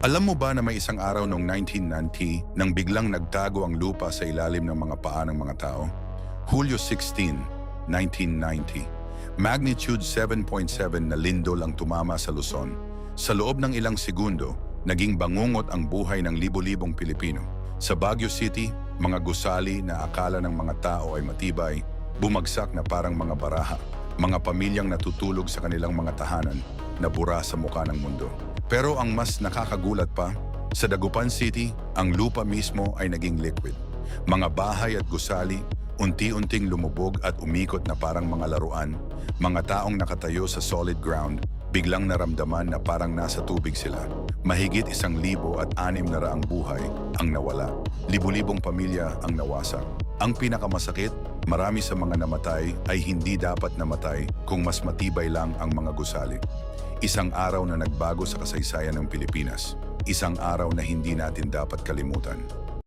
Alam mo ba na may isang araw noong 1990 nang biglang nagtago ang lupa sa ilalim ng mga paa ng mga tao? Hulyo 16, 1990. Magnitude 7.7 na lindol ang tumama sa Luzon. Sa loob ng ilang segundo, naging bangungot ang buhay ng libo-libong Pilipino. Sa Baguio City, mga gusali na akala ng mga tao ay matibay, bumagsak na parang mga baraha. Mga pamilyang natutulog sa kanilang mga tahanan na bura sa muka ng mundo. Pero ang mas nakakagulat pa, sa Dagupan City, ang lupa mismo ay naging liquid. Mga bahay at gusali, unti-unting lumubog at umikot na parang mga laruan. Mga taong nakatayo sa solid ground, biglang naramdaman na parang nasa tubig sila. Mahigit 1,006 na buhay ang nawala. Libu-libong pamilya ang nawasak. Ang pinakamasakit, marami sa mga namatay ay hindi dapat namatay kung mas matibay lang ang mga gusali. Isang araw na nagbago sa kasaysayan ng Pilipinas. Isang araw na hindi natin dapat kalimutan.